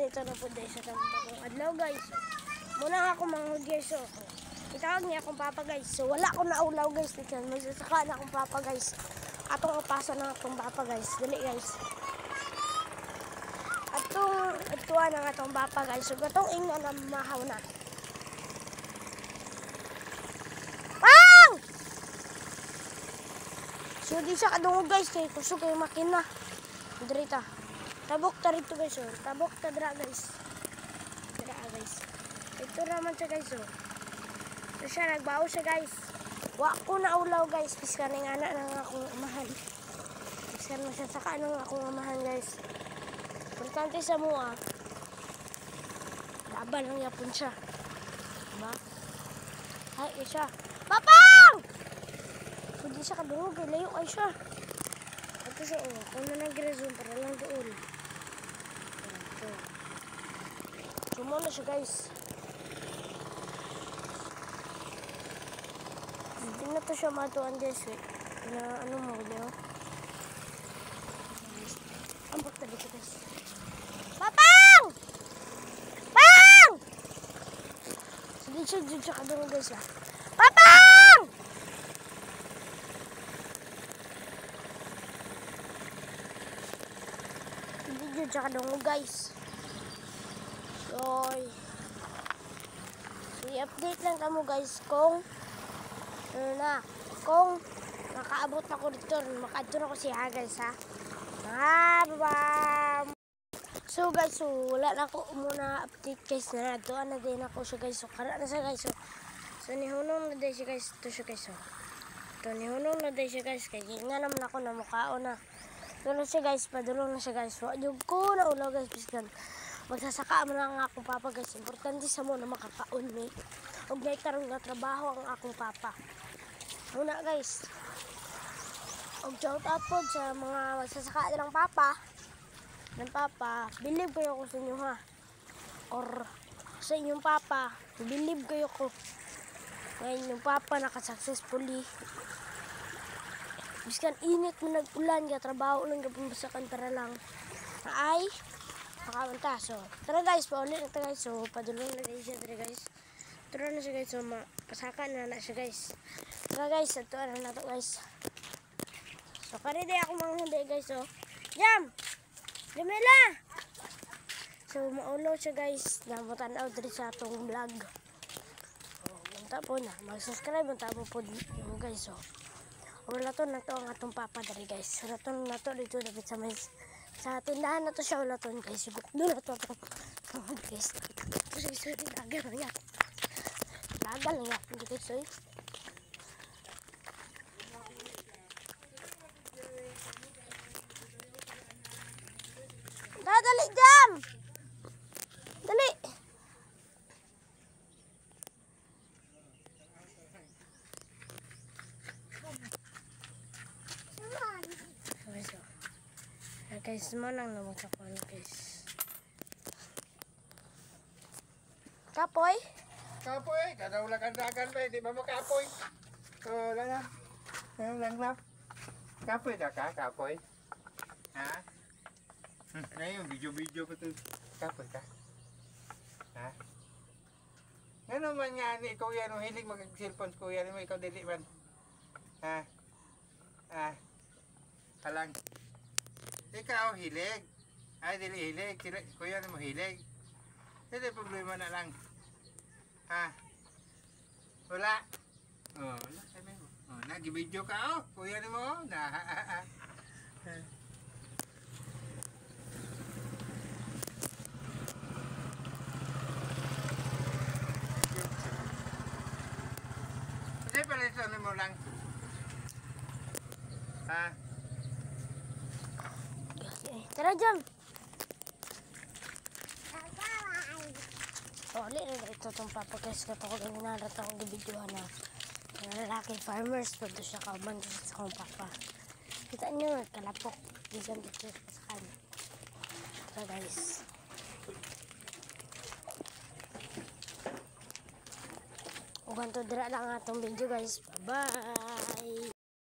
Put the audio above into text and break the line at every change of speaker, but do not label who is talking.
dito na po dahil sa tambakong adlaw guys. Muna ako manghod guys. So, itawag niya akong papa guys. So wala akong naulaw guys. Magsasaka na akong papa guys. Atong upasa na akong papa guys. Dali guys. Atuwa na nga itong papa guys. So gatong inga na mahaw na. Pang! So di siya kadungog guys. Kaya kusog kayo makina. Dirita. Tabok ta rito guys. So. Tabok ta dra guys. Dra guys. Ito naman siya guys. So. So siya nagbao siya guys. Wa ko na ulaw guys. Piskan ng anak ng akong amahan. Piskan mo siya saka ng akong amahan guys. Importante sa mua. Laban lang yapon siya. Diba? Ay, siya. Papang! Hindi siya kadungog. Layo ay siya. Ito siya oh. Kung na nag-resume para lang doon. Ito. Sumo na siya guys. Hindi na to siya matuan guys. Na ano mo niyo. Ambot na dito guys. Papang! Pang! Sige siya kadungog guys ah. Papang! Sige siya kadungog guys. So i-update lang kamo guys kung ano na, kung nakaabot ako dito, makaadto na ko siya guys ha. Bye-bye! So guys, so wala na ako muna update guys na naduan na din ako siya guys. So kara na siya guys. So nihunong na din siya guys. Ito siya guys. So ito nihunong na din siya guys. Kaya nga naman ako na mukhaon na. Ito na siya guys. Padulong na siya guys. Wag yung ko na ulaw guys. Pisgan. Magsasaka mo na ang akong papa guys. Importante sa mo na makakaon ni. Huwag na itarong na trabaho ang akong papa. Muna guys. Huwag shout out po sa mga magsasaka ng papa. Ng papa, believe kayo ko sa inyo ha. Or sa inyong papa, believe kayo ko. Ngayon yung papa nakasuccessfully. Biskan init mo nag-ulan, kaya trabaho lang kapag sa kantara lang. Ay, makawanta. So, tara guys, paulit na guys. So, padulong na guys siya, tara guys. Tara na siya guys, so pasaka na siya guys. Tara guys, ito na to guys. So, karede ako manghuli guys, so. Jam! Jamela! So, maulo siya guys. Namutan out rin sa atong vlog. Manta po na. Mag-subscribe. Manta po guys. So, wala to na to ang atong papa dari guys. Wala to na to dito dapat sa may sa tindahan na to siya. Wala to guys. Doon na to guys. Ito siya guys. Lagal lang yan. Lagal lang yan. Hindi guys. Dali, Jam! Dali! Guys, manang naman sa kwan, guys. Kapoy?
Kapoy? Kada ulang kandagan ba? Hindi ba makapoy? Wala na. Lang na. Kapoy na ka? Kapoy? Ha? Ngayon, video-video ko ito. Kapoy ka? Ha? Nga naman nga ni ikaw yan, hilig mag-cellphone ko yan, ikaw dili man. Ha? Ha? Kalang. Ikaw hilig. Ay, dili hilig. Kuya na mo hilig. Hindi problema na lang. Ha? Wala. Oh, wala. Sabi mo. Oh, nag-video ka, oh. Kuya na mo. Hindi pala ito mo lang. Ha?
Tara, Jam! Ulit na ito itong papa guys. Ito ko ganyan narat akong gibidyohan na lalaki farmers. Pwede siya kauban sa akong papa. Kita nyo, kalapok. Bisan dito sa kanya. Tara guys. Ugan to dira lang atong video guys. Bye-bye!